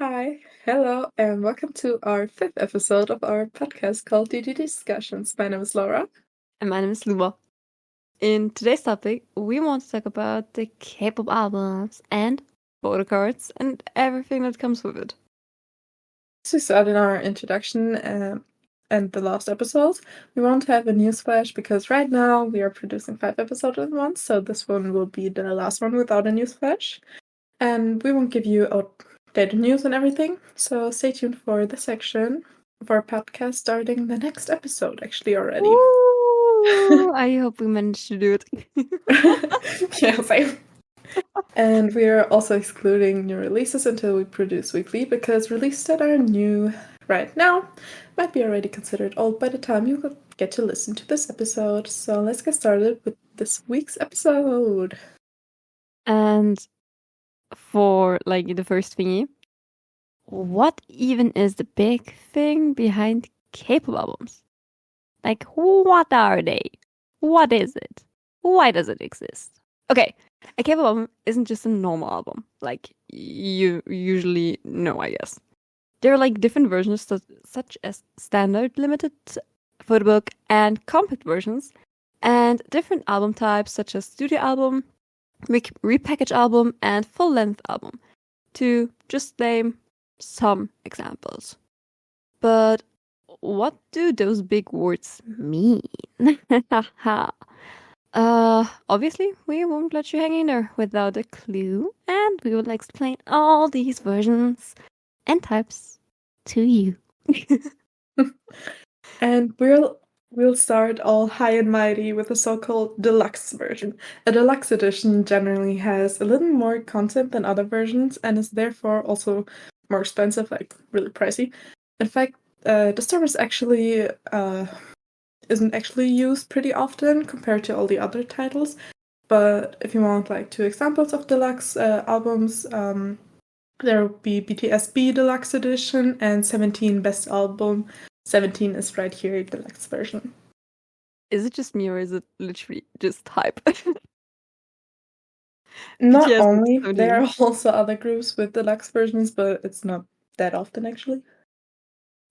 Hi, hello, and welcome to our fifth episode of our podcast called D.D.D Discussions. My name is Laura. And my name is Luba. In today's topic, we want to talk about the K-pop albums and photocards and everything that comes with it. As we said in our introduction and the last episode, we want to have a news flash because right now we are producing 5 episodes at once, so this one will be the last one without a news flash. And we won't give you updated news and everything, so stay tuned for the section of our podcast starting the next episode, actually, already. Ooh, I hope we manage to do it. Yeah, same. And we are also excluding new releases until we produce weekly because releases that are new right now might be already considered old by the time you get to listen to this episode. So let's get started with this week's episode. And for the first thingy, what even is the big thing behind K-pop albums? What are they? What is it? Why does it exist? Okay, a K-pop album isn't just a normal album, like you usually know, I guess. There are different versions, such as standard, limited, photobook, and compact versions, and different album types, such as studio album, repackaged album, and full-length album, to just name some examples. But what do those big words mean? Obviously, we won't let you hang in there without a clue, and we will explain all these versions and types to you. And we'll start all high and mighty with the so-called deluxe version. A deluxe edition generally has a little more content than other versions and is therefore also more expensive, really pricey. In fact, this term is actually isn't actually used pretty often compared to all the other titles. But if you want 2 examples of deluxe albums, there will be BTS B Deluxe Edition and 17 Best Album. 17 is right here, deluxe version. Is it just me or is it literally just hype? Not BTS only, 17. there are also other groups with deluxe versions, but it's not that often actually.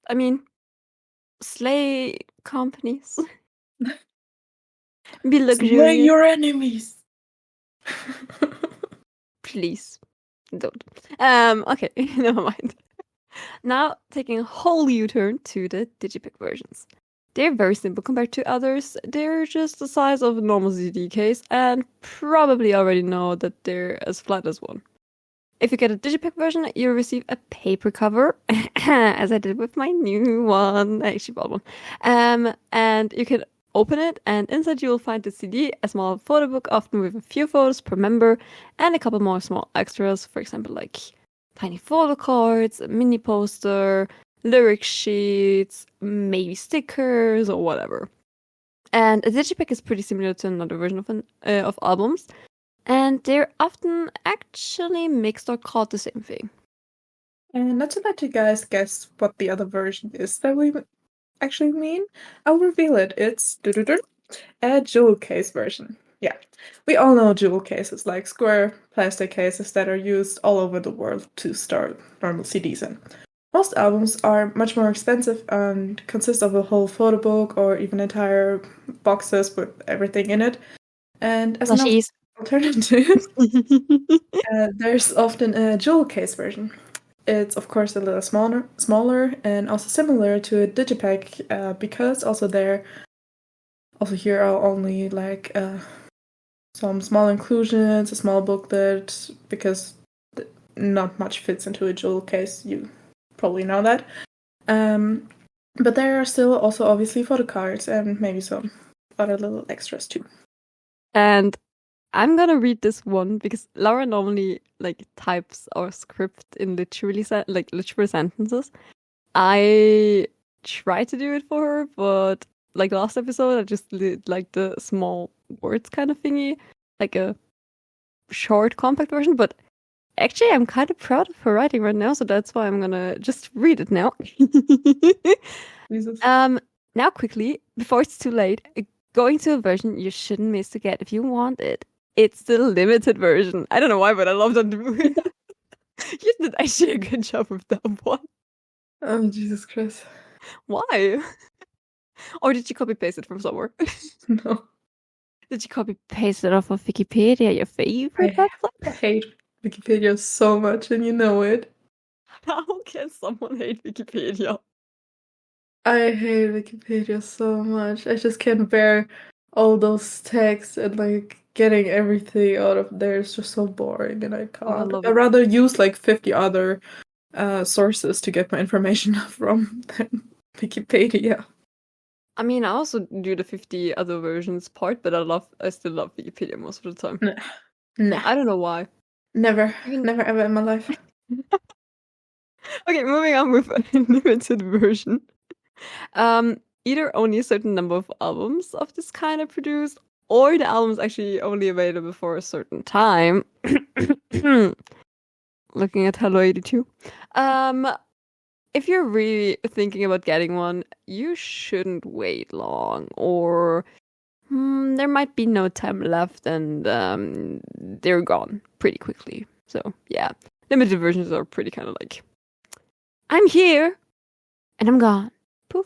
I mean, slay companies. Be luxurious. Slay your enemies! Please, don't. Okay, never mind. Now, taking a whole U-turn to the digipic versions. They're very simple compared to others. They're just the size of a normal CD case, and probably already know that they're as flat as one. If you get a digipack version, you receive a paper cover, as I did with my new one. I actually bought one. And you can open it, and inside you will find the CD, a small photo book, often with a few photos per member, and a couple more small extras, for example, tiny photo cards, a mini poster, lyric sheets, maybe stickers, or whatever. And a digipack is pretty similar to another version of albums. And they're often actually mixed or called the same thing. And not to let you guys guess what the other version is that we actually mean, I'll reveal it. It's a jewel case version. Yeah, we all know jewel cases, like square plastic cases that are used all over the world to store normal CDs in. Most albums are much more expensive and consist of a whole photo book or even entire boxes with everything in it. And as an alternative, there's often a jewel case version. It's of course a little smaller and also similar to a digipack because also here are only some small inclusions, a small booklet, because not much fits into a jewel case. You probably know that. But there are still also obviously photo cards and maybe some other little extras too. And I'm gonna read this one because Laura normally types our script in literal sentences. I try to do it for her, but last episode, I just did the small words kind of thingy, like a short, compact version. But actually, I'm kind of proud of her writing right now, so that's why I'm gonna just read it now. Now quickly, before it's too late, going to a version you shouldn't miss to get if you want it. It's the limited version. I don't know why, but I love that. You did actually a good job with that one. Oh, Jesus Christ. Why? Or did you copy paste it from somewhere? No. Did you copy paste it off of Wikipedia, your favorite I website? hate Wikipedia so much, and you know it. How can someone hate Wikipedia? I hate Wikipedia so much. I just can't bear all those texts and like getting everything out of there is just so boring and I Oh, I can't. love I'd it. rather use like 50 other sources to get my information from than Wikipedia. I mean, I also do the 50 other versions part, but I still love Wikipedia most of the time. Nah, nah, I don't know why. never, Even never ever in my life. okay, moving on with a limited version. Either only a certain number of albums of this kind are produced, or the album's actually only available for a certain time. Looking at Hello 82. If you're really thinking about getting one, you shouldn't wait long, or there might be no time left, and they're gone pretty quickly. So yeah, limited versions are pretty kind of like, I'm here and I'm gone. Poof.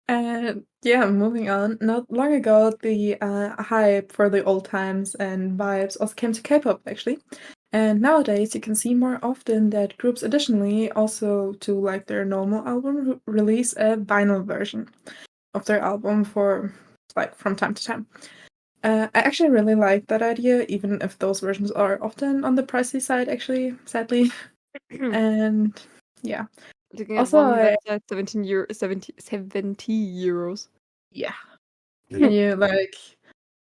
And yeah, moving on. Not long ago, the hype for the old times and vibes also came to K-pop actually. And nowadays, you can see more often that groups additionally also to like their normal album release a vinyl version of their album for like from time to time. I actually really like that idea, even if those versions are often on the pricey side, actually, sadly. And yeah, Looking at also one website, 70 euros. yeah, and you like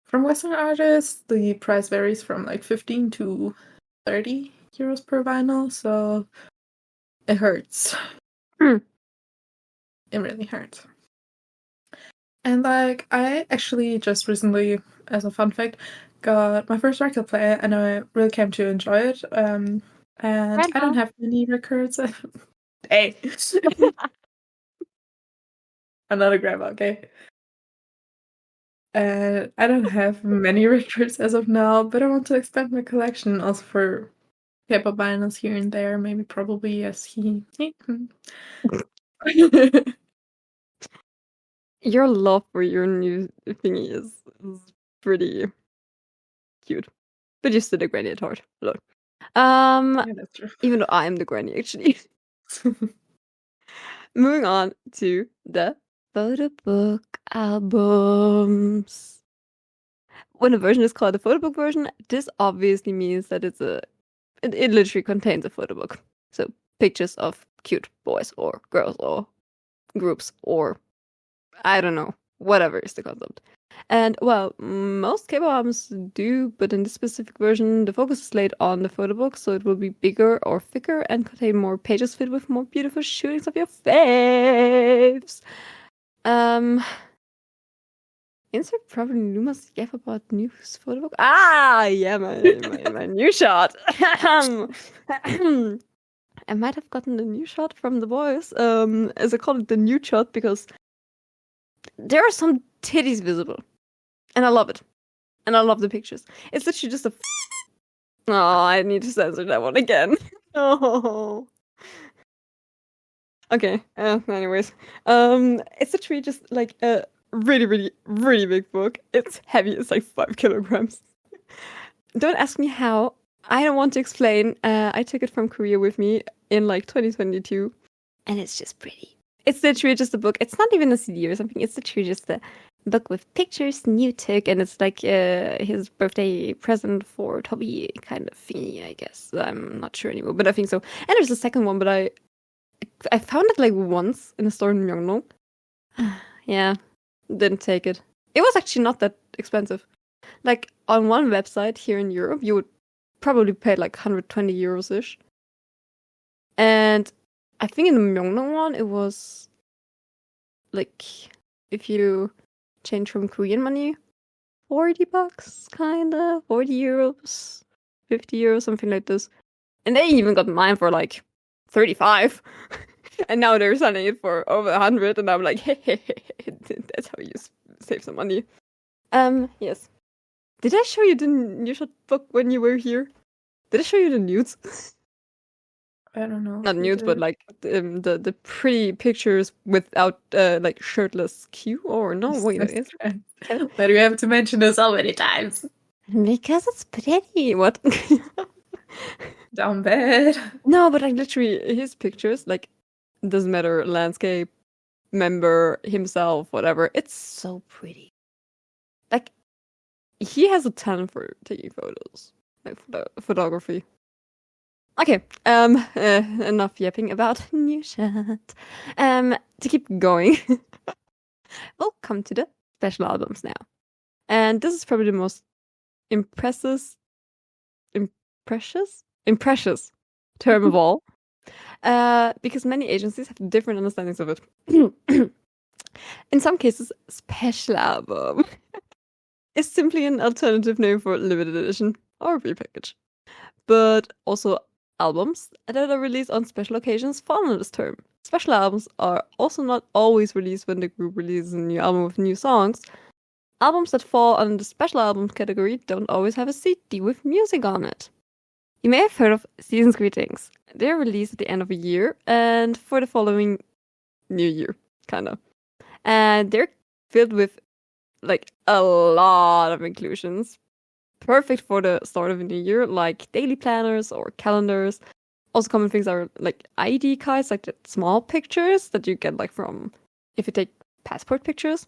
from Western artists, the price varies from like 15 to 30 euros per vinyl, so it hurts. Mm. It really hurts. And like I actually just recently, as a fun fact, got my first record player and I really came to enjoy it. And I don't Grandma. have many records. Hey. I'm not a grandma, okay? And I don't have many records as of now, but I want to expand my collection also for K-pop vinyls here and there. Maybe probably yes he. Your love for your new thingy is pretty cute. But you're still a granny at heart. Look. Yeah, that's true. Even though I am the granny, actually. Moving on to the photo book albums. When a version is called a photo book version, this obviously means that it literally contains a photo book. So pictures of cute boys or girls or groups or I don't know, whatever is the concept. And well, most K-pop albums do, but in this specific version, the focus is laid on the photo book, so it will be bigger or thicker and contain more pages filled with more beautiful shootings of your faves. Um, insert probably Luma's Jeff about news photo book. Ah, yeah, my new shot. I might have gotten the new shot from the boys. As I call it, the new shot because there are some titties visible, and I love it, and I love the pictures. It's literally just a. Oh, I need to censor that one again. Oh. Okay. Anyways, it's literally just like a really, really, really big book. It's heavy. It's like 5 kilograms. Don't ask me how. I don't want to explain. I took it from Korea with me in like 2022, and it's just pretty. It's literally just a book. It's not even a CD or something. It's literally just a book with pictures new took, and it's like his birthday present for Toby kind of thingy, I guess. I'm not sure anymore, but I think so. And there's a second one, but I found it like once in a store in Myeongdong. Yeah, didn't take it. It was actually not that expensive. Like on one website here in Europe, you would probably pay like 120 euros ish. And I think in the Myeongdong one, it was like if you change from Korean money, 40 bucks, kinda, 40 euros, 50 euros, something like this. And they even got mine for like 35. And now they're selling it for over 100. And I'm like, hey, that's how you save some money. Yes. Did I show you the newshot book when you were here? Did I show you the nudes? I don't know. Not nudes, but like the pretty pictures without like shirtless Q. Or no, wait, is Why do you have to mention this so many times? Because it's pretty. What? Down bad. No, but like literally his pictures, like doesn't matter, landscape, member, himself, whatever. It's so pretty. Like he has a talent for taking photos, like photography. Okay, enough yapping about newshot. To keep going, we'll come to the special albums now. And this is probably the most impressive term of all, because many agencies have different understandings of it. In some cases, special album is simply an alternative name for limited edition or repackage. But also, albums that are released on special occasions fall under this term. Special albums are also not always released when the group releases a new album with new songs. Albums that fall under the special albums category don't always have a CD with music on it. You may have heard of Season's Greetings. They're released at the end of a year and for the following new year, kind of. And they're filled with like a lot of inclusions. Perfect for the start of a new year, like daily planners or calendars. Also common things are like ID cards, like the small pictures that you get like from if you take passport pictures.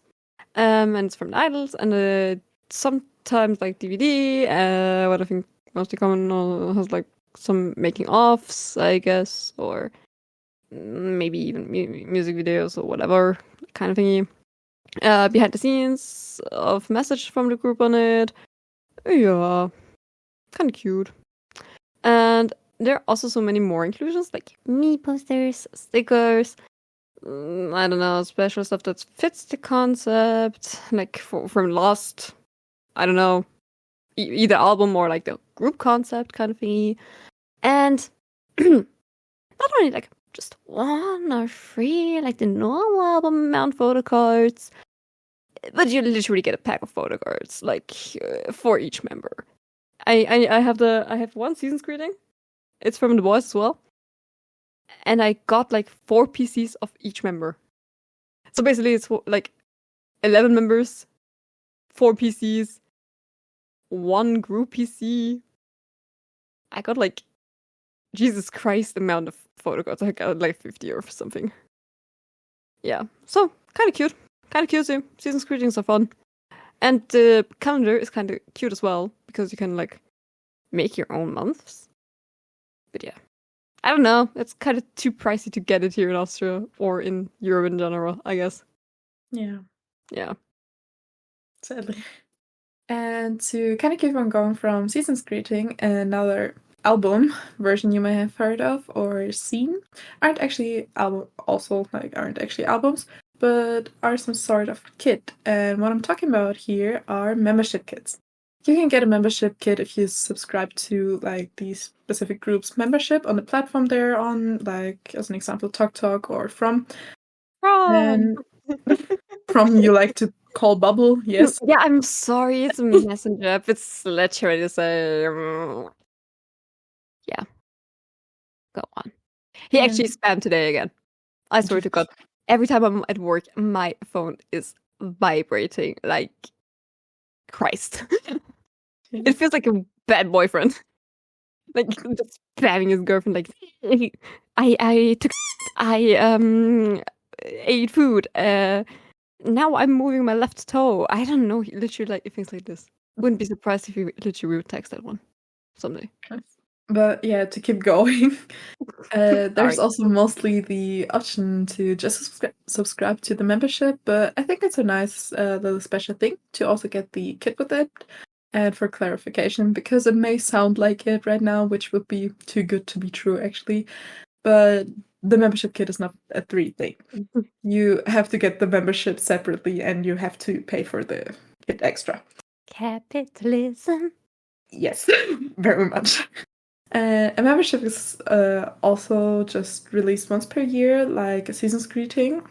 And it's from the idols, and sometimes like DVD. What I think mostly common has like some making offs, I guess, or maybe even music videos or whatever kind of thingy. Behind the scenes of message from the group on it. Yeah, kind of cute. And there are also so many more inclusions, like me posters, stickers. I don't know, special stuff that fits the concept, like from last, I don't know, either album or like the group concept kind of thingy. And not only like just one or three, like the normal album amount photocards, but you literally get a pack of photocards, like for each member. I have one Season's greeting. It's from the boys as well. And I got like 4 PCs of each member. So basically it's like 11 members, 4 PCs, 1 group PC. I got like Jesus Christ amount of photocards. I got like 50 or something. Yeah. So kinda cute. Kinda cutesy. Season's greetings are fun. And the calendar is kinda cute as well, because you can like make your own months. But yeah. I don't know. It's kind of too pricey to get it here in Austria or in Europe in general, I guess. Yeah. Yeah. Sadly. And to kind of keep on going from Season's Greeting, another album version you may have heard of or seen aren't actually albums, but are some sort of kit. And what I'm talking about here are membership kits. You can get a membership kit if you subscribe to like these specific groups' membership on the platform they're on, like as an example, TalkTalk or From. And From you like to call Bubble, yes. Yeah, I'm sorry. It's a messenger app. It's literally the same. Yeah. Go on. He actually spammed today again. I swear to God. Every time I'm at work, my phone is vibrating like Christ. It feels like a bad boyfriend. Like just spamming his girlfriend like I ate food. Now I'm moving my left toe. I don't know. He literally like things like this. Wouldn't be surprised if he literally would text that one someday. But yeah, to keep going, there's also mostly the option to just subscribe to the membership, but I think it's a nice little special thing to also get the kit with it. And for clarification, because it may sound like it right now, which would be too good to be true actually, but the membership kit is not a 3 thing. You have to get the membership separately and you have to pay for the kit extra. Capitalism. Yes, very much. A membership is also just released once per year, like a Season's Greeting,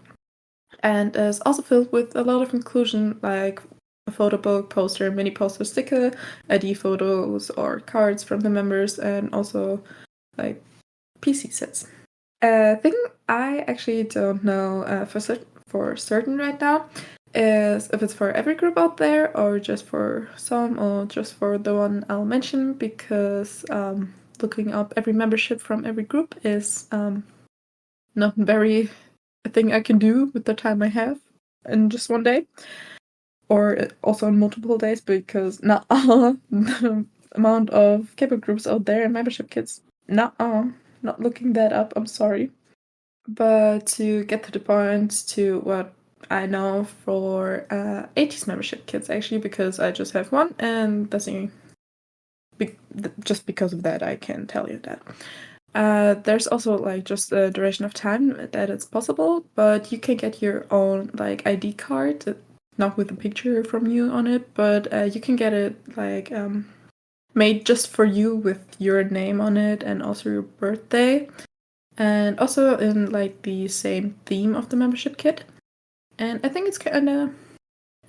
and is also filled with a lot of inclusion, like a photo book, poster, mini poster, sticker, ID photos or cards from the members, and also like PC sets. Thing I actually don't know for certain right now is if it's for every group out there or just for some or just for the one I'll mention, because looking up every membership from every group is not very a thing I can do with the time I have in just one day, or also in multiple days, because not all the amount of K-pop groups out there and membership kits. Not looking that up, I'm sorry. But to get to the point to what I know for 80s membership kits, actually, because I just have one, and that's just because of that I can tell you that. There's also like just a duration of time that it's possible, but you can get your own like ID card, not with a picture from you on it, but you can get it like made just for you with your name on it and also your birthday, and also in like the same theme of the membership kit. And I think it's kind of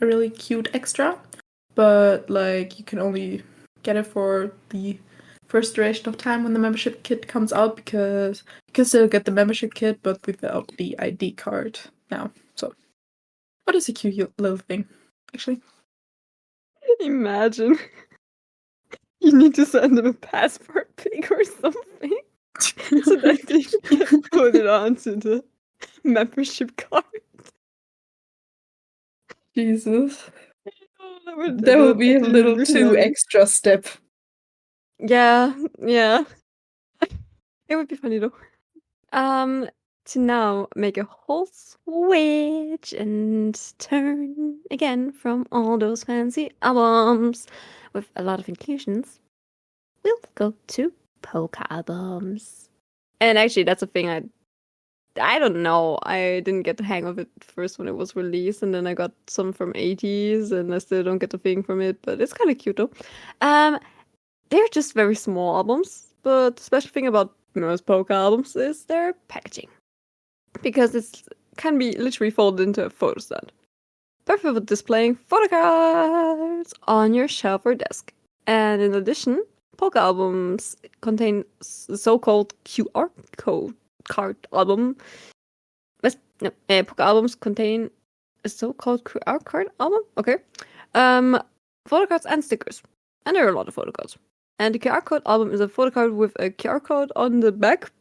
a really cute extra, but like you can only get it for the first duration of time when the membership kit comes out, because you can still get the membership kit but without the ID card now. So what is a cute little thing, actually. Imagine you need to send them a passport pic or something so that they can put it onto the membership card. Jesus. Oh, That would be a be little really too funny. extra step. Yeah. It would be funny though. To now make a whole switch and turn again from all those fancy albums with a lot of inclusions, we'll go to polka albums. And actually, that's a thing I don't know. I didn't get the hang of it first when it was released, and then I got some from 80s, and I still don't get the thing from it, but it's kind of cute though. They're just very small albums, but the special thing about most polka albums is their packaging, because it can be literally folded into a photo stand. Perfect for displaying photo cards on your shelf or desk. And in addition, polka albums contain so-called QR card album. Polka albums contain a so-called QR card album. Okay. Photo cards and stickers. And there are a lot of photo cards. And the QR code album is a photo card with a QR code on the back.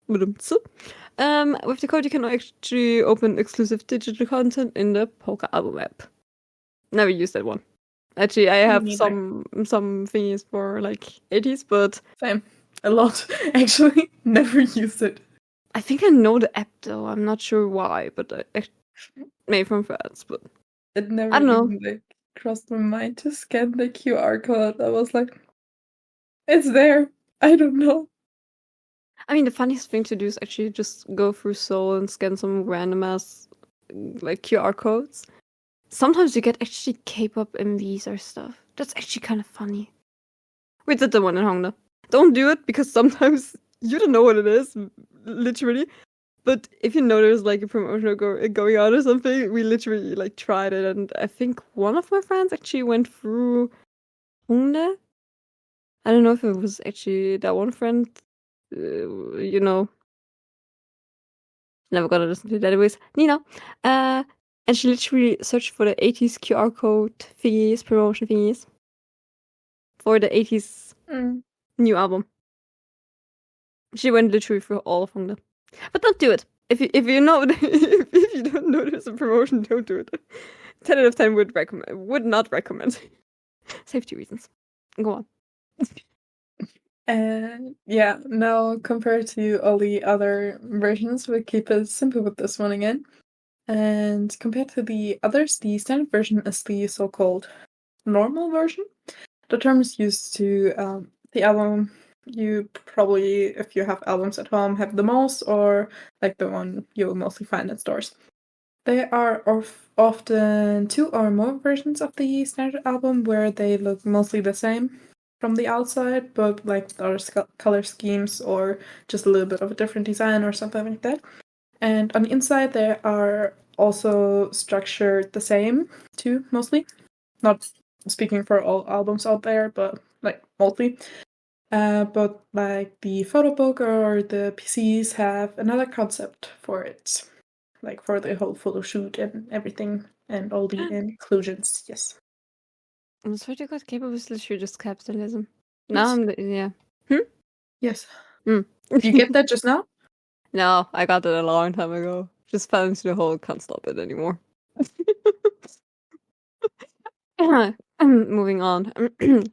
With the code, you can actually open exclusive digital content in the Polka album app. Never used that one. Actually, I have some thingies for like 80s, but same, a lot. Actually, never used it. I think I know the app though. I'm not sure why, but maybe from fans. But it never I don't know. even like crossed my mind to scan the QR code. I was like, it's there. I don't know. I mean, the funniest thing to do is actually just go through Seoul and scan some random ass like QR codes. Sometimes you get actually K-pop MVs or stuff. That's actually kind of funny. We did the one in Hongdae. Don't do it, because sometimes you don't know what it is, literally. But if you know there's like a promotion going on or something, we literally like tried it, and I think one of my friends actually went through Hongdae. I don't know if it was actually that one friend. Never gonna listen to that anyways. Nina. And she literally searched for the 80s QR code thingies, promotion thingies. For the 80s new album. She went literally through all of them. But don't do it. If you know if you don't know there's a promotion, don't do it. 10 out of 10 would not recommend. Safety reasons. Go on. Yeah, now compared to all the other versions, we keep it simple with this one again. And compared to the others, the standard version is the so-called normal version. The term is used to the album you probably, if you have albums at home, have the most, or like the one you'll mostly find in stores. There are often 2 or more versions of the standard album where they look mostly the same from the outside, but like with other color schemes or just a little bit of a different design or something like that. And on the inside, they are also structured the same too, mostly. not speaking for all albums out there, but like mostly. But like the photo book or the PCs have another concept for it, like for the whole photo shoot and everything and all the inclusions. Yes. Was heute gerade capitalism just capitalism? Yes. No, yeah. Hmm? Yes. Mm. You get that just now? No, I got it a long time ago. Just fell into the whole can't stop it anymore. Moving on.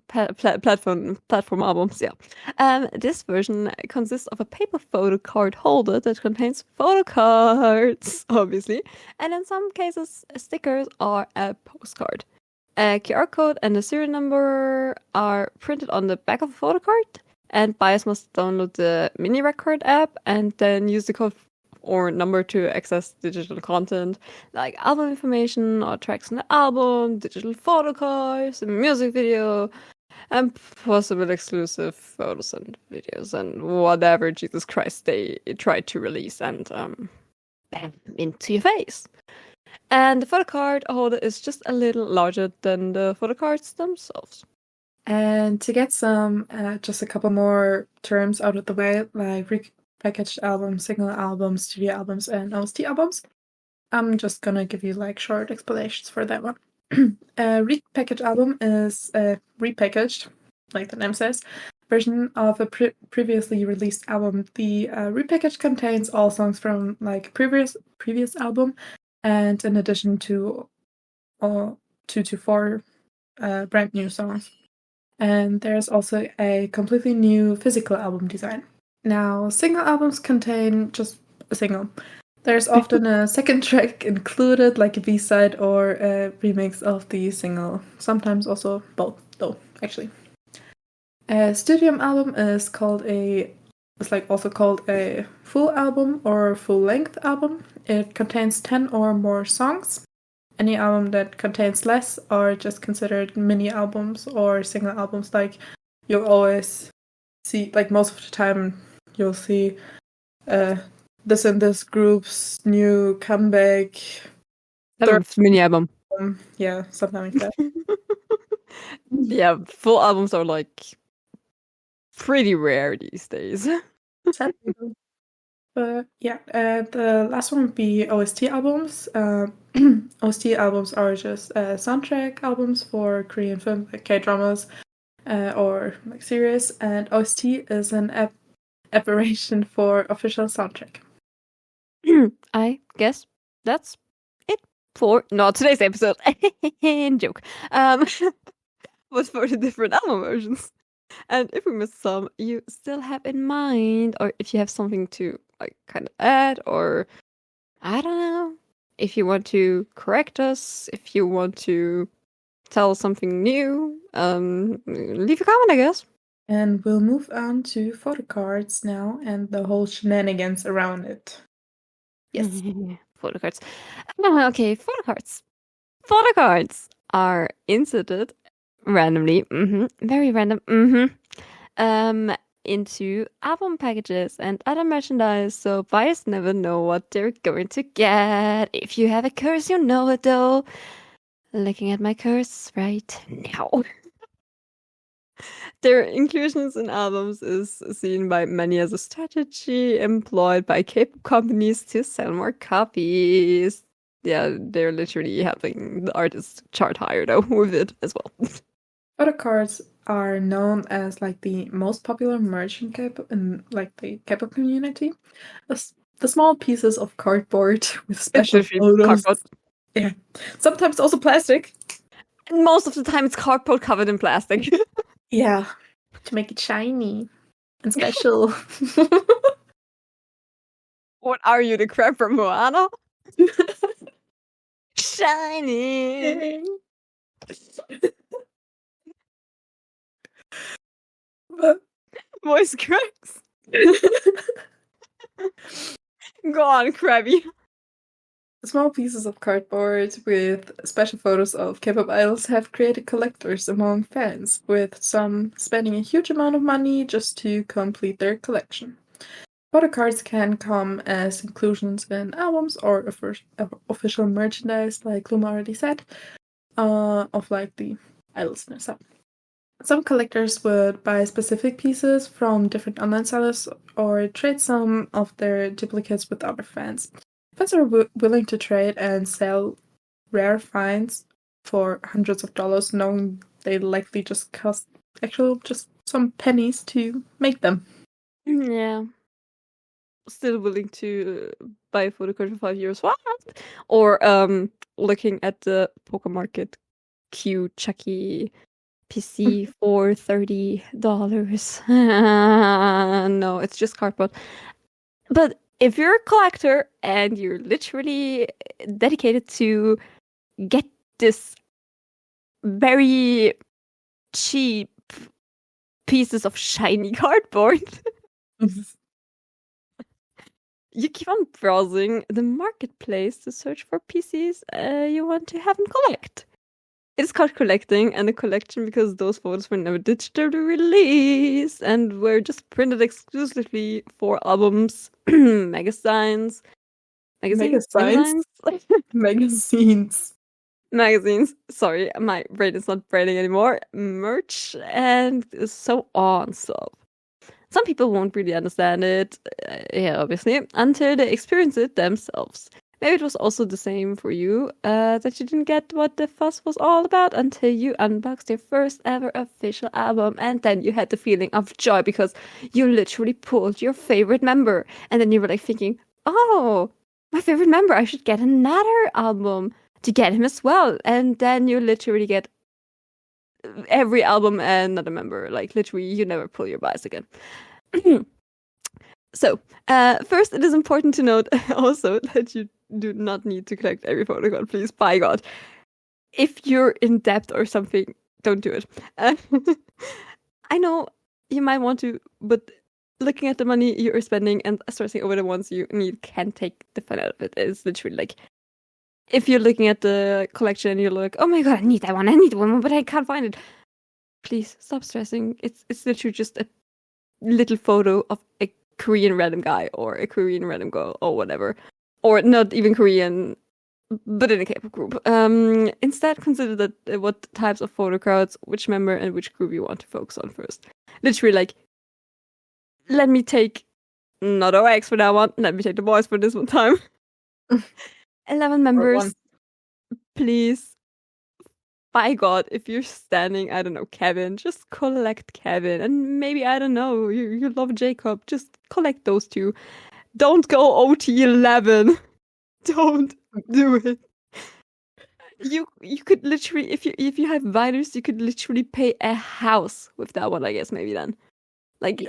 Platform albums, yeah. This version consists of a paper photo card holder that contains photo cards, obviously, and in some cases, stickers or a postcard. A QR code and a serial number are printed on the back of a photo card, and buyers must download the mini record app and then use the code or number to access digital content like album information or tracks in the album, digital photo cards, a music video, and possible exclusive photos and videos and whatever Jesus Christ they tried to release and bam into your face. And the photo card holder is just a little larger than the photo cards themselves. And to get just a couple more terms out of the way, like repackaged albums, single albums, studio albums, and OST albums, I'm just gonna give you like short explanations for that one. A repackaged album is a repackaged, like the name says, version of a previously released album. The repackage contains all songs from like previous album, and in addition to 2 to 4 brand new songs. And there's also a completely new physical album design. Now, single albums contain just a single. There's often a second track included, like a B-side or a remix of the single. Sometimes also both, though, actually. A studio album is also called a full album or full-length album. It contains 10 or more songs. Any album that contains less are just considered mini albums or single albums. Like you'll always see, like most of the time, you'll see this and this group's new comeback. Mini album. Yeah, something like that. Yeah, full albums are like pretty rare these days. Sadly. But yeah, the last one would be OST albums. OST albums are just soundtrack albums for Korean film, like K-dramas or like series, and OST is an aberration for official soundtrack. I guess that's it for not today's episode. Joke. But for the different album versions. And if we missed some, you still have in mind, or if you have something to like kind of add, or I don't know, if you want to correct us, if you want to tell us something new, leave a comment, I guess. And we'll move on to photo cards now and the whole shenanigans around it. Yes. Photo cards. Okay, photo cards. Photo cards are inserted randomly, very random, into album packages and other merchandise, so buyers never know what they're going to get. If you have a curse, you know it though. Looking at my curse right now. Their inclusions in albums is seen by many as a strategy employed by K-pop companies to sell more copies. Yeah, they're literally helping the artists chart higher though with it as well. Photo cards are known as like the most popular merch in like the K-pop community. The small pieces of cardboard with special photos. Cardboard. Yeah, sometimes also plastic. And most of the time, it's cardboard covered in plastic. Yeah, to make it shiny and special. What are you, the crab from Moana? Shiny. Voice cracks. Go on, Krabby. Small pieces of cardboard with special photos of K-pop idols have created collectors among fans, with some spending a huge amount of money just to complete their collection. Photo cards can come as inclusions in albums or official merchandise, like Luma already said. of like the idols and stuff. Some collectors would buy specific pieces from different online sellers or trade some of their duplicates with other fans. Fans are willing to trade and sell rare finds for hundreds of dollars, knowing they likely just cost just some pennies to make them. Yeah. Still willing to buy a photo card for 5 years. What? Or looking at the poker market, cute Chucky PC for $30. No, it's just cardboard. But if you're a collector and you're literally dedicated to get this very cheap pieces of shiny cardboard, you keep on browsing the marketplace to search for PCs you want to have and collect. It's called collecting and a collection because those photos were never digitally released and were just printed exclusively for albums, magazines. Magazines. Sorry, my brain is not braining anymore. Merch and so on. So some people won't really understand it, obviously, until they experience it themselves. Maybe it was also the same for you, that you didn't get what the fuss was all about until you unboxed your first ever official album, and then you had the feeling of joy because you literally pulled your favorite member, and then you were like thinking, oh, my favorite member, I should get another album to get him as well, and then you literally get every album and another member. Like literally, you never pull your buys again. So, first, it is important to note also that you do not need to collect every photo card, please. By God. If you're in debt or something, don't do it. I know you might want to, but looking at the money you're spending and stressing over the ones you need can take the fun out of it. It's literally like, if you're looking at the collection and you're like, oh my God, I need one, but I can't find it. Please stop stressing. It's literally just a little photo of a Korean random guy or a Korean random girl or whatever. Or not even Korean, but in a K-pop group. Instead, consider that what types of photo cards, which member and which group you want to focus on first. Literally, like, let me take not OX for that one. Let me take the boys for this one time. 11 members, please. By God, if you're standing, I don't know, Kevin, just collect Kevin. And maybe, I don't know, you love Jacob, just collect those two. Don't go OT 11. Don't do it. You could literally, if you have virus, you could literally pay a house with that one, I guess, maybe then. Like,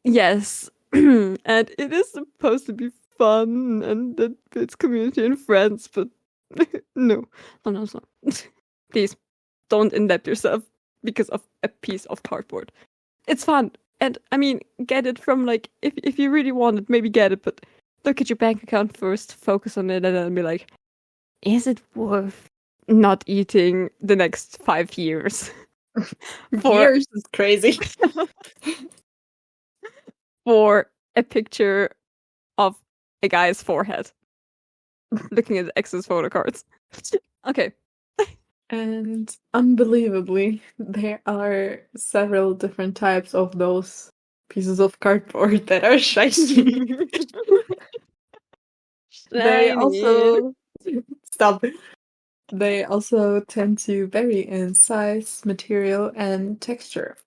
yes. And it is supposed to be fun and that it's community and friends, but no, it's not. Please, don't indebt yourself because of a piece of cardboard. It's fun. And I mean, get it from like, if you really want it, maybe get it, but look at your bank account first, focus on it, and then be like, is it worth not eating the next 5 years? Years is crazy. For a picture of a guy's forehead. Looking at ex's photo cards. Okay. And unbelievably, there are several different types of those pieces of cardboard that are shiny. They also stop. They also tend to vary in size, material, and texture.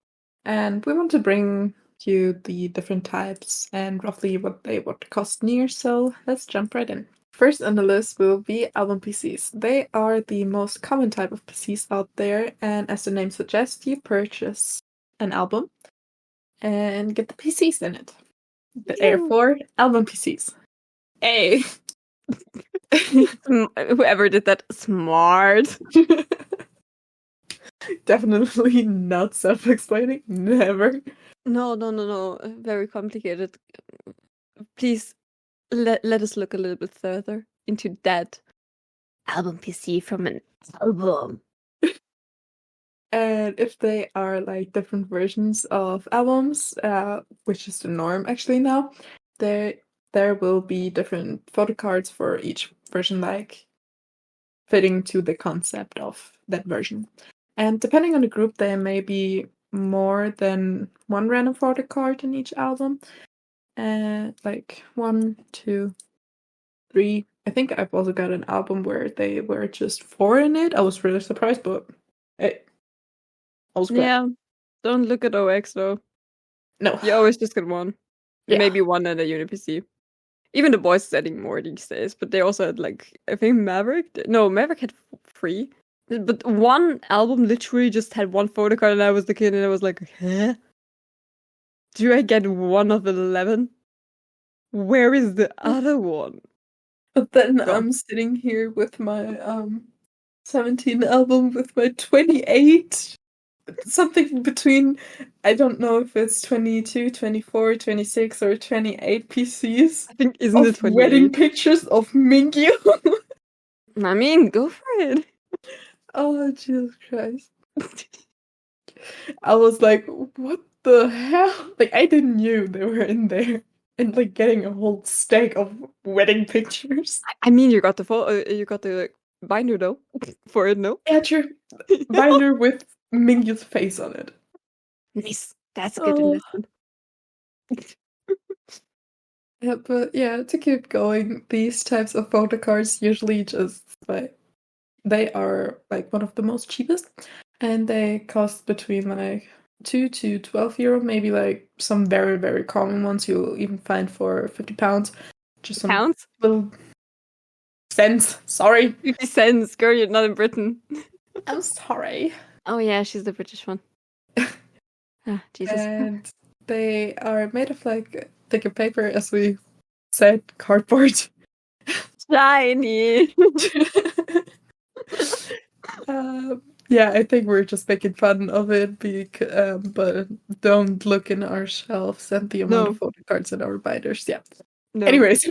And we want to bring you the different types and roughly what they would cost near, so let's jump right in. First on the list will be album PCs. They are the most common type of PCs out there, and as the name suggests, you purchase an album and get the PCs in it. Therefore, album PCs. A. Whoever did that, smart. Definitely not self-explaining. Never. No. Very complicated. Please let us look a little bit further into that album PC from an album. And if they are like different versions of albums, which is the norm actually now, there will be different photo cards for each version. Like fitting to the concept of that version. And depending on the group, there may be more than one random photo card in each album. Like 1, 2, 3. I think I've also got an album where they were just 4 in it. I was really surprised, but I was glad. Yeah, don't look at OX though. No. You always just get one. Yeah. Maybe one at a UniPC. Even the boys is adding more these days, but they also had like, I think Maverick. No, Maverick had 3. But one album literally just had one photo card, and I was the kid, and I was like, huh? Do I get one of 11? Where is the other one? But then Go. I'm sitting here with my 17 album with my 28. Something between, I don't know if it's 22, 24, 26, or 28 PCs I think, isn't it of wedding 28? pictures of Mingyu. I mean, go for it. Oh, Jesus Christ. I was like, what the hell? Like, I didn't knew they were in there. And like getting a whole stack of wedding pictures. I mean, you got the binder though for it, no? Yeah, true. Binder with Mingyu's face on it. Nice. That's a good Oh. investment. Yeah, but yeah, to keep going, these types of photo cards usually just like they are like one of the most cheapest, and they cost between like 2 to 12 euro, maybe like some very, very common ones you'll even find for 50 pounds. Just some Pounds? little cents. Sorry. 50 cents, girl, you're not in Britain. I'm sorry. Oh yeah, she's the British one. Ah, Jesus. And they are made of like thicker paper, as we said, cardboard. Shiny. Yeah, I think we're just making fun of it, but don't look in our shelves and the amount of photo cards in our binders. Yeah. No. Anyways,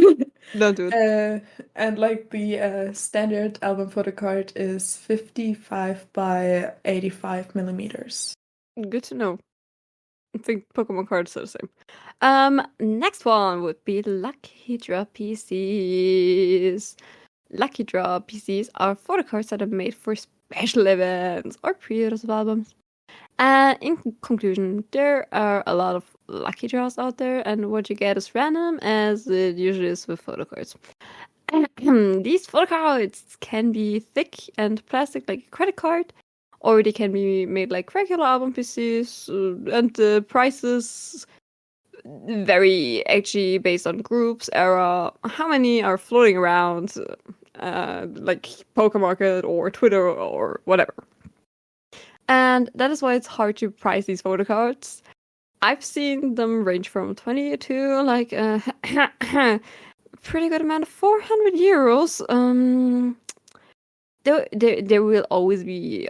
Don't do it. and like the standard album photo card is 55 by 85 millimeters. Good to know. I think Pokemon cards are the same. Next one would be Lucky Draw PCs. Lucky Draw PCs are photo cards that are made for special events or pre-orders of albums. In conclusion, there are a lot of lucky draws out there, and what you get is random, as it usually is with photo cards. These photo cards can be thick and plastic like a credit card, or they can be made like regular album PCs, and the prices vary actually based on groups, era, how many are floating around, like Pokemarket or Twitter or whatever. And that is why it's hard to price these photo cards. I've seen them range from 20 to like a pretty good amount of 400 euros. There will always be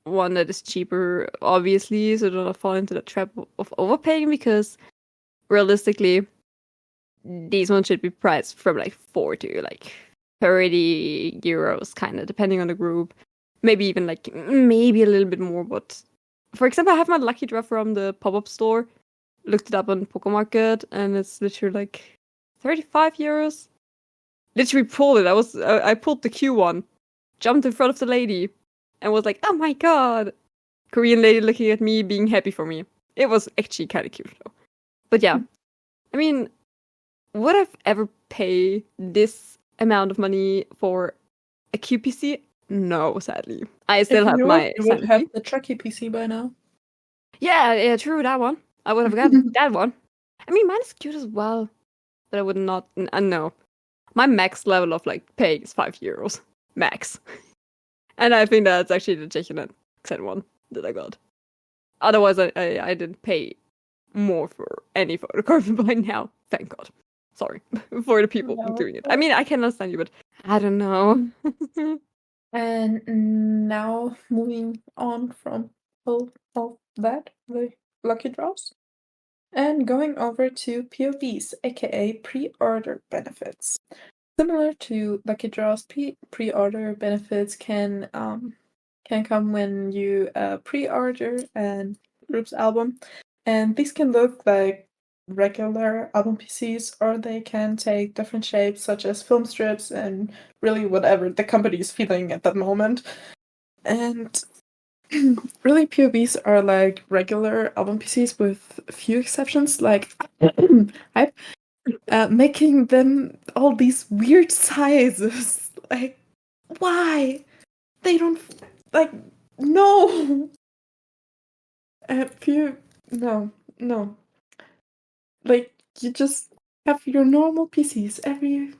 one that is cheaper, obviously, so don't fall into the trap of overpaying, because realistically, these ones should be priced from like 4 to like 30 euros, kind of, depending on the group. Maybe even like, maybe a little bit more, but for example, I have my lucky draw from the pop-up store, looked it up on Pokemarket, and it's literally like 35 euros. Literally pulled it. I pulled the Q one, jumped in front of the lady, and was like, oh my god! Korean lady looking at me, being happy for me. It was actually kind of cute though. But yeah, I mean, would I ever pay this amount of money for a QPC? No, sadly. I still have my You would sanity. have the Truckee PC by now. Yeah, true, that one. I would have gotten that one. I mean, mine is cute as well, but I would not. No, my max level of like paying is 5 euros max, and I think that's actually the chicken and accent one that I got. Otherwise, I didn't pay more for any photo card by now. Thank God. Sorry for the people doing it. I mean, I can understand you, but I don't know. And now moving on from all of that, the lucky draws, and going over to POBs, aka pre-order benefits. Similar to lucky draws, pre-order benefits can come when you pre-order a group's album, and these can look like regular album PCs, or they can take different shapes, such as film strips and really whatever the company is feeling at that moment. And really, POBs are like regular album PCs with a few exceptions, like making them all these weird sizes. Like, why? They don't like no. Few no, no. Like you just have your normal PCs. Every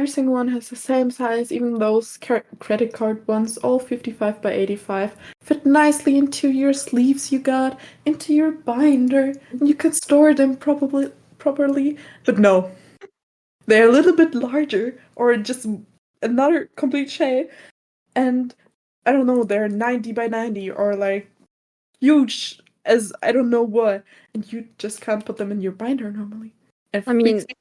single one has the same size. Even those credit card ones, all 55 by 85, fit nicely into your sleeves you got, into your binder, and you can store them properly. But no, they're a little bit larger, or just another complete shade. And I don't know, they're 90 by 90, or like huge as I don't know what, and you just can't put them in your binder normally. It freaks me.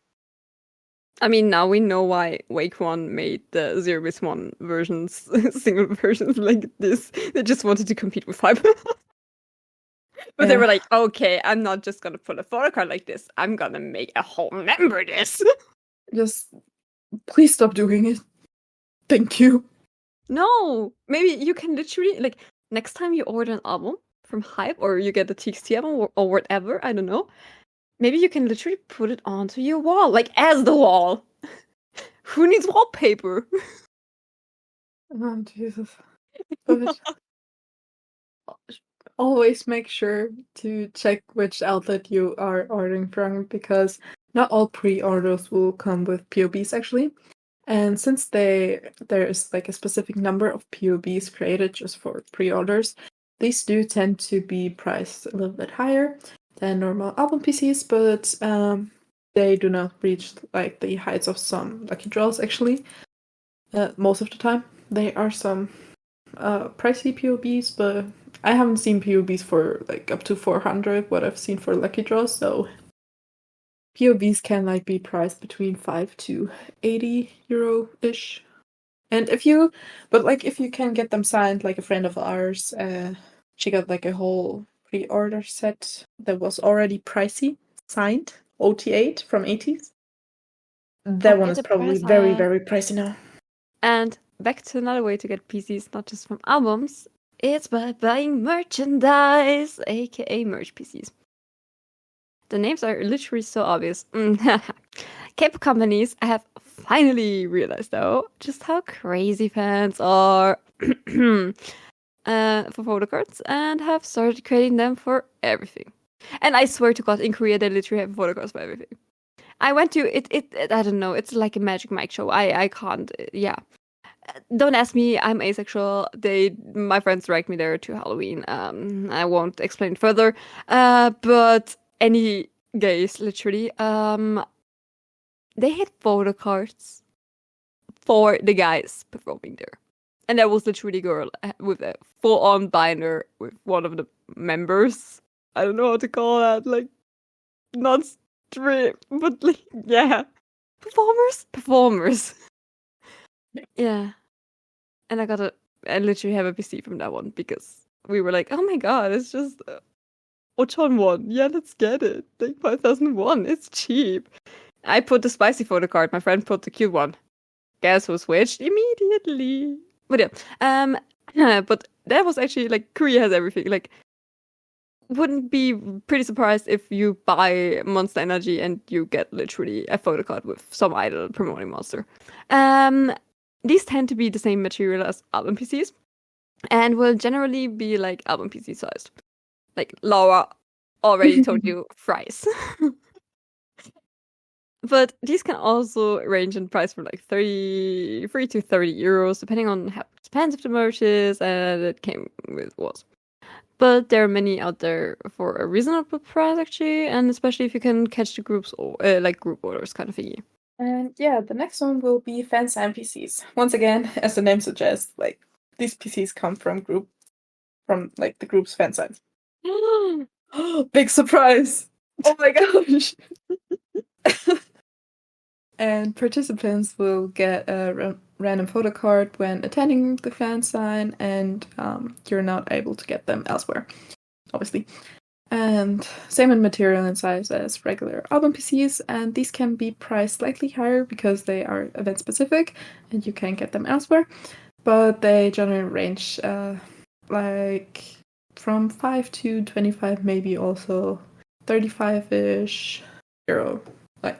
I mean, now we know why Wake One made the 0-1 versions, single versions like this. They just wanted to compete with Five. But they were like, okay, I'm not just gonna put a photo card like this. I'm gonna make a whole member this. Just please stop doing it. Thank you. No, maybe you can literally like next time you order an album from Hype or you get a TXT album or whatever, I don't know. Maybe you can literally put it onto your wall, like as the wall. Who needs wallpaper? Oh Jesus! But always make sure to check which outlet you are ordering from, because not all pre-orders will come with POBs actually. And since there is like a specific number of POBs created just for pre-orders, these do tend to be priced a little bit higher than normal album PCs, but they do not reach like the heights of some lucky draws actually. Most of the time, there are some pricey POBs, but I haven't seen POBs for like up to 400. What I've seen for lucky draws, so POBs can like be priced between 5 to 80 euro ish. And if you can get them signed, like a friend of ours, she got like a whole pre-order set that was already pricey, signed, OT8 from 80s. That one Okay, is the probably price very, very pricey now. And back to another way to get PCs, not just from albums, it's by buying merchandise, aka merch PCs. The names are literally so obvious. K-pop companies have finally realized, though, just how crazy fans are for photo cards and have started creating them for everything. And I swear to God, in Korea, they literally have photo cards for everything. I went to it. I don't know. It's like a Magic Mike show. I can't. Yeah. Don't ask me. I'm asexual. My friends dragged me there to Halloween. I won't explain further. But any gays, literally, they had photo cards for the guys performing there, and there was literally a girl with a full-on binder with one of the members. I don't know how to call that. Like, not strip, but like, yeah, performers. Yeah. And I literally have a PC from that one because we were like, oh my god, it's just Ochon one. Yeah, let's get it. Like 5001, it's cheap. I put the spicy photo card, my friend put the cute one. Guess who switched immediately? But yeah, but that was actually like Korea has everything. Like, wouldn't be pretty surprised if you buy Monster Energy and you get literally a photo card with some idol promoting Monster. These tend to be the same material as album PCs and will generally be like album PC sized. Like Laura already told you fries. But these can also range in price from like 33 to 30 euros, depending on how expensive the merch is and it came with was. But there are many out there for a reasonable price, actually, and especially if you can catch the groups or like group orders kind of thingy. And yeah, the next one will be fan sign PCs. Once again, as the name suggests, like these PCs come from like the group's fan signs. Big surprise! Oh my gosh! And participants will get a random photo card when attending the fan sign, and you're not able to get them elsewhere, obviously. and same in material and size as regular album PCs, and these can be priced slightly higher because they are event specific and you can get them elsewhere, but they generally range like from 5 to 25, maybe also 35-ish euro. Like,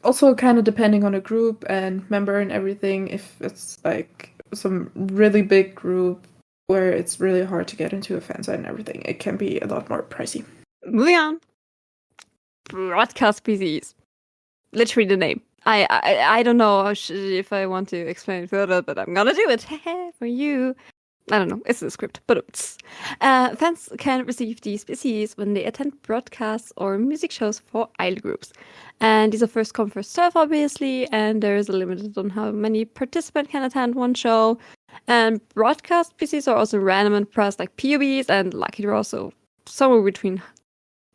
also kind of depending on a group and member and everything. If it's like some really big group where it's really hard to get into a fan site and everything, it can be a lot more pricey. Moving on. Broadcast PCs. Literally the name. I don't know if I want to explain it further, but I'm gonna do it for you. I don't know, it's the script, but it's. Fans can receive these PCs when they attend broadcasts or music shows for idol groups. And these are first come, first serve, obviously, and there is a limit on how many participants can attend one show. And broadcast PCs are also random and priced like POBs and lucky draw, so somewhere between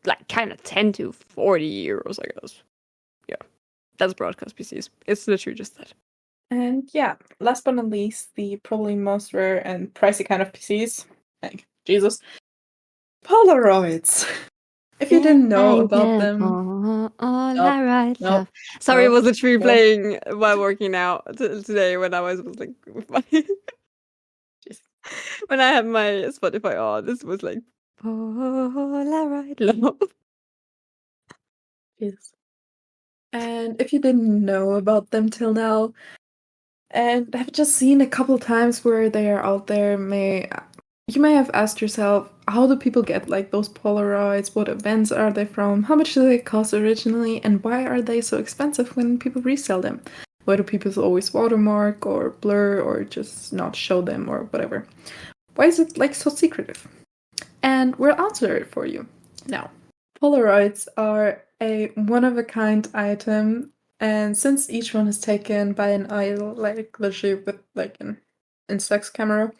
like kind of 10 to 40 euros, I guess. Yeah, that's broadcast PCs. It's literally just that. And yeah, last but not least, the probably most rare and pricey kind of PCs, like Jesus, Polaroids. If you didn't know about them, Polaroid nope, love. Sorry, it was literally nope. playing while working out today when I was like, when I had my Spotify on. This was like Polaroid love. Yes. And if you didn't know about them till now, and have just seen a couple times where they are out there, you may have asked yourself, how do people get like those Polaroids? What events are they from? How much do they cost originally? And why are they so expensive when people resell them? Why do people always watermark or blur or just not show them or whatever? Why is it like so secretive? And we'll answer it for you now. Polaroids are a one-of-a-kind item, and since each one is taken by an idol, like literally with like an Instax camera,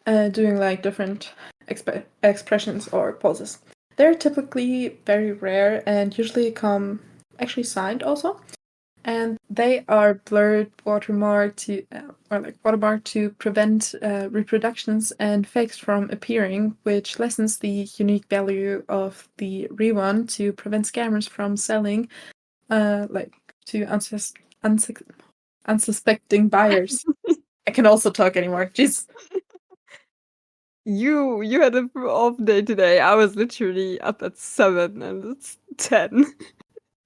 doing like different expressions or poses, they're typically very rare and usually come actually signed also. And they are blurred, watermarked to prevent reproductions and fakes from appearing, which lessens the unique value of the rerun to prevent scammers from selling, to unsuspecting buyers. I can also talk anymore. Jeez. You had an off day today. I was literally up at 7 and it's 10.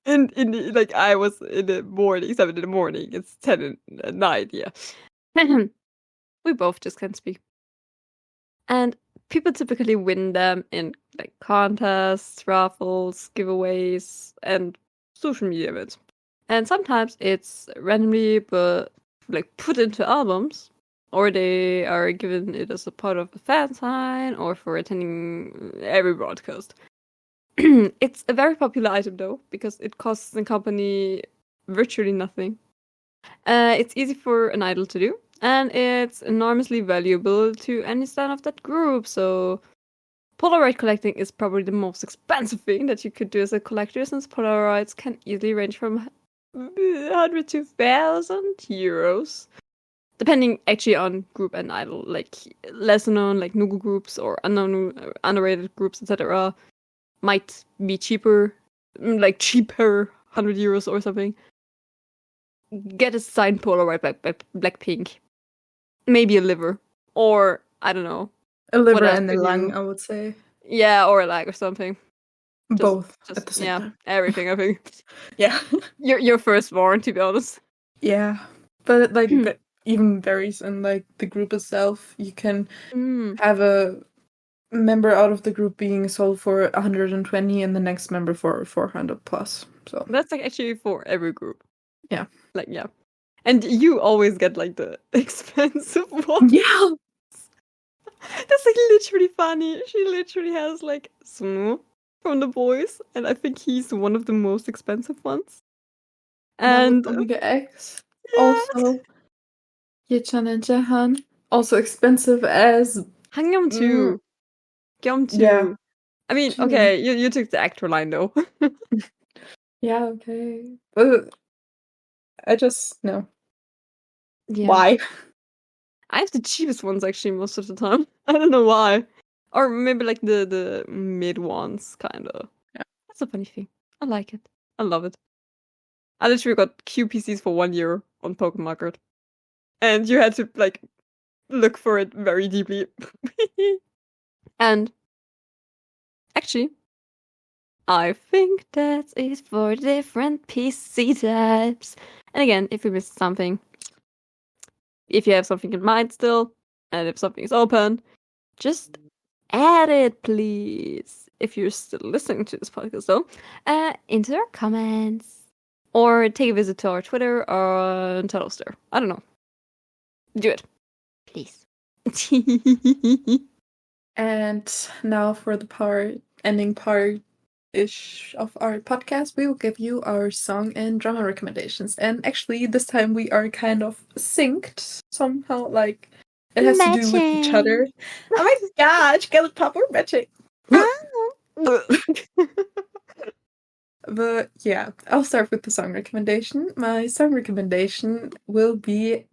In the, like I was in the morning, 7 in the morning. It's 10 at night. Yeah, we both just can't speak. And people typically win them in like contests, raffles, giveaways, and social media events. And sometimes it's randomly, but like put into albums, or they are given it as a part of a fan sign, or for attending every broadcast. It's a very popular item though, because it costs the company virtually nothing. It's easy for an idol to do, and it's enormously valuable to any stan of that group. So Polaroid collecting is probably the most expensive thing that you could do as a collector, since Polaroids can easily range from 100 to 1,000 euros. Depending actually on group and idol, like lesser known like Nugu groups or unknown, underrated groups, etc. might be cheaper, like cheaper 100 euros or something. Get a signed Polaroid Blackpink, maybe a liver, or I don't know, A liver and a lung, I would say. Yeah, or a leg or something. Both at the same time. Everything. I think. Yeah. Your firstborn, to be honest. Yeah, but like that even varies in like the group itself. You can have a member out of the group being sold for 120 and the next member for 400 plus. So that's like actually for every group. Yeah. Like yeah. And you always get like the expensive one. Yeah. That's like literally funny. She literally has like Sunu from the boys, and I think he's one of the most expensive ones. And Omega X, also Yechan and Jahan, also expensive as Hangyum too. Gyum too. Yeah. I mean, okay, you took the actor line though. Yeah, okay. But I just no. Yeah. Why? I have the cheapest ones actually most of the time. I don't know why. Or maybe like the mid ones, kind of. Yeah. That's a funny thing. I like it. I love it. I literally got QPCs for 1 year on Pokemon Card. And you had to like look for it very deeply. And actually, I think that is for different PC types. And again, if we missed something, if you have something in mind still, and if something is open, just add it, please. If you're still listening to this podcast, though, into our comments. Or take a visit to our Twitter or tell us there. I don't know. Do it. Please. And now for the ending part-ish of our podcast, we will give you our song and drama recommendations. And actually, this time we are kind of synced somehow, like it has to do with each other. Oh my gosh, Gallet Pop, we're matching. But yeah, I'll start with the song recommendation. My song recommendation will be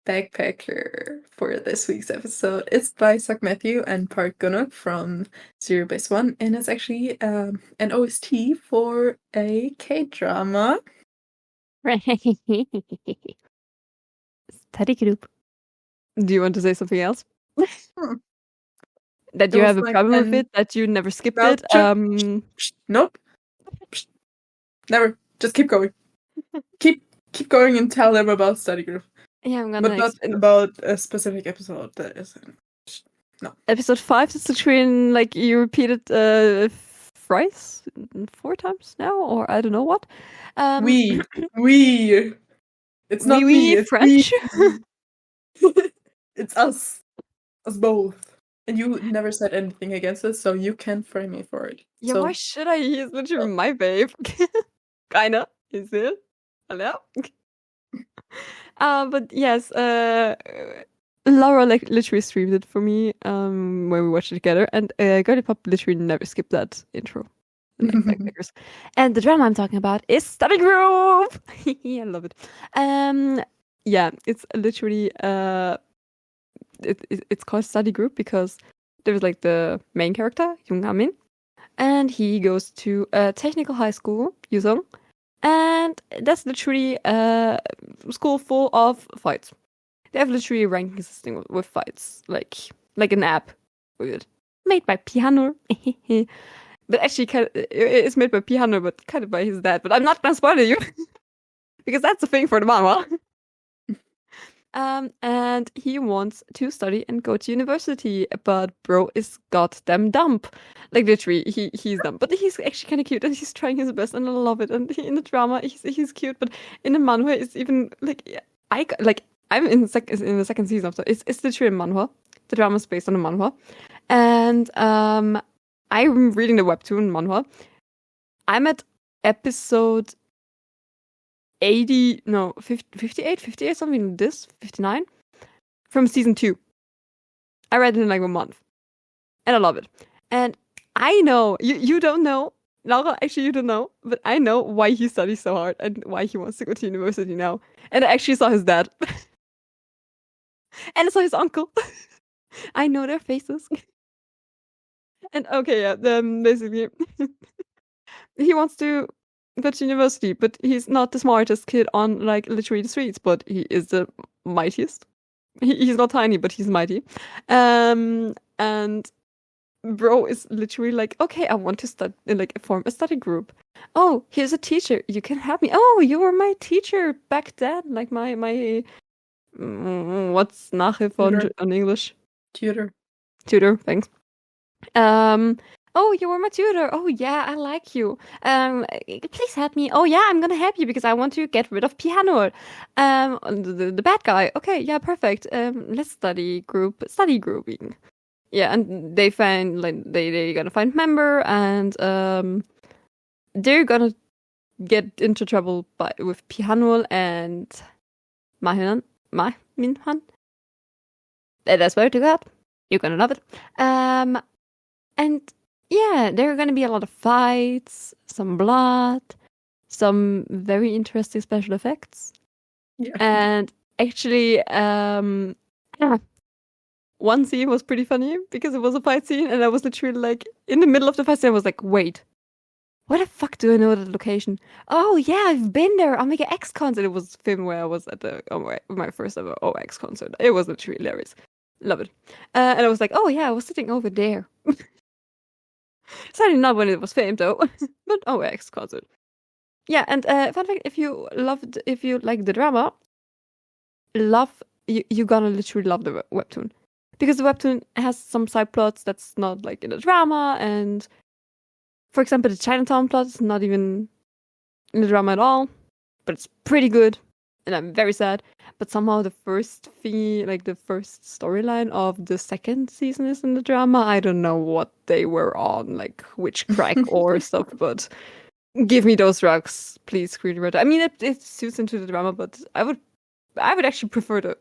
Backpacker for this week's episode. It's by Suck Matthew and Park Gunnock from Zero Base One, and it's actually an OST for a K-drama. Study group. Do you want to say something else? That There you was, have a like, problem with it? That you never skipped No, it? Nope. Never. Just keep going. keep going and tell them about study group. Yeah, I'm But gonna. not about a specific episode. That is no. Episode 5 is literally like you repeat it thrice, 4 times now, or I don't know what. We. It's not me. It's French. It's us both. And you never said anything against it, so you can frame me for it. Yeah, so, why should I? He's literally my babe. Kinda, is it? Hello? But yes, Laura like literally streamed it for me when we watched it together, and Girly Pop literally never skipped that intro. Backpackers. And the drama I'm talking about is Study Group. I love it. Yeah, it's literally it's called Study Group because there's like the main character Jung Hamin, and he goes to a technical high school, Yuzong, and that's literally a school full of fights. They have literally a ranking system with fights, like an app with it. Made by Piano. But actually, it's made by Piano, but kind of by his dad. But I'm not gonna spoil you because that's a thing for the manga. And he wants to study and go to university, but bro is goddamn dumb. Like literally, he's dumb, but he's actually kind of cute, and he's trying his best, and I love it. And in the drama, he's cute, but in the manhwa, it's even like I'm in the second season of it's literally a manhwa. The drama is based on a manhwa, and I'm reading the webtoon manhwa. I'm at episode 80, no, 58, something like this, 59, from season 2. I read it in like a month, and I love it. And I know, you don't know, Laura, actually you don't know, but I know why he studies so hard and why he wants to go to university now. And I actually saw his dad. And I saw his uncle. I know their faces. And okay, yeah, basically, he wants to go to university, but he's not the smartest kid on like literally the streets, but he is the mightiest. He's not tiny, but he's mighty. And bro is literally like, okay, I want to form a study group. Oh, here's a teacher. You can help me. Oh, you were my teacher back then. Like my what's Nachhilfe on English? Tutor. Thanks. Oh, you were my tutor. Oh yeah, I like you. Please help me. Oh yeah, I'm gonna help you because I want to get rid of Piano. The bad guy. Okay, yeah, perfect. Let's study grouping. Yeah, and they find like they're gonna find member, and they're gonna get into trouble with Piano and Minhan. That's where to go. You're gonna love it. And yeah, there are going to be a lot of fights, some blood, some very interesting special effects. Yeah. And actually, one scene was pretty funny because it was a fight scene, and I was literally like in the middle of the fight scene. I was like, wait, where the fuck do I know the location? Oh yeah, I've been there. Omega X concert. It was film where I was at my first ever OX concert. It was literally hilarious. Love it. And I was like, oh yeah, I was sitting over there. Sadly not when it was filmed though, but OX concert. Yeah, and fun fact: if you like the drama, you're gonna literally love the webtoon, because the webtoon has some side plots that's not like in the drama, and for example, the Chinatown plot is not even in the drama at all, but it's pretty good, and I'm very sad. But somehow the first storyline of the second season is in the drama. I don't know what they were on, like which crack or stuff, but give me those drugs, please, screenwriter. I mean, it suits into the drama, but I would actually prefer the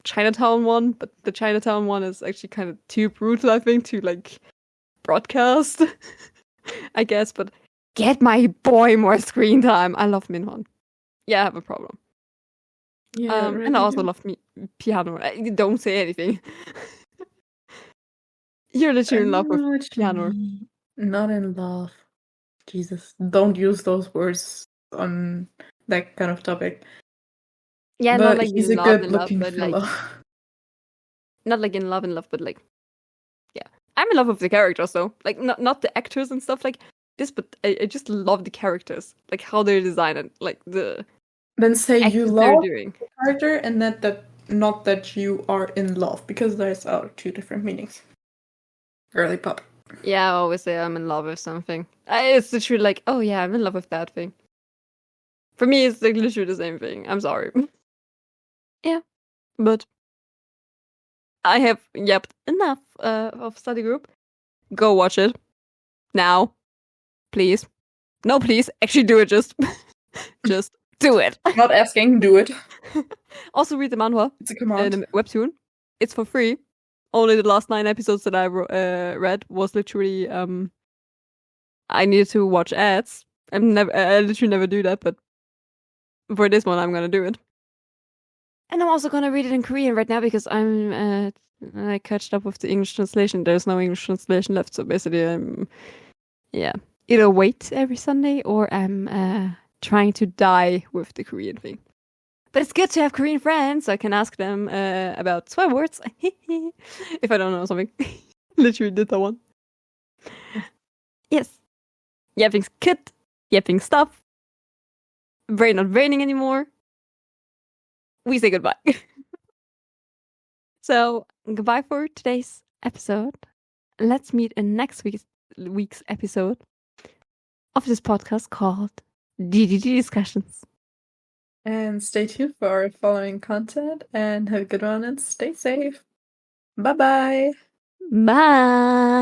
Chinatown one, but the Chinatown one is actually kind of too brutal, I think, to like broadcast, I guess. But get my boy more screen time. I love Minhwan. Yeah, I have a problem. Yeah, and I also love piano. Don't say anything. You're literally in love with piano. Not in love. Jesus, don't use those words on that kind of topic. Yeah, but not like he's in a love, good-looking but fellow. like not like in love, but like yeah, I'm in love with the characters though. Like not the actors and stuff like this, but I just love the characters, like how they're designed, and like the Then say you actions they're love doing. the character, and not that you are in love, because those are two different meanings. Girly pop. Yeah, I always say I'm in love with something. It's literally like, oh yeah, I'm in love with that thing. For me, it's like literally the same thing. I'm sorry. Yeah, but I have yapped enough of study group. Go watch it now, please. No, please, actually do it. Just do it. Not asking, do it. Also read the manhwa. It's a command. The webtoon. It's for free. Only the last 9 episodes that I read was literally I needed to watch ads. I literally never do that, but for this one I'm gonna do it. And I'm also gonna read it in Korean right now because I catched up with the English translation. There's no English translation left, so basically I'm either wait every Sunday or I'm trying to die with the Korean thing. But it's good to have Korean friends, so I can ask them about swear words if I don't know something. Literally did that one. Yes. Yapping's good. Yapping stuff. Brain not raining anymore. We say goodbye. So, goodbye for today's episode. Let's meet in next week's episode of this podcast called D.D.D Discussions. And stay tuned for our following content, and have a good one, and stay safe. Bye-bye. Bye.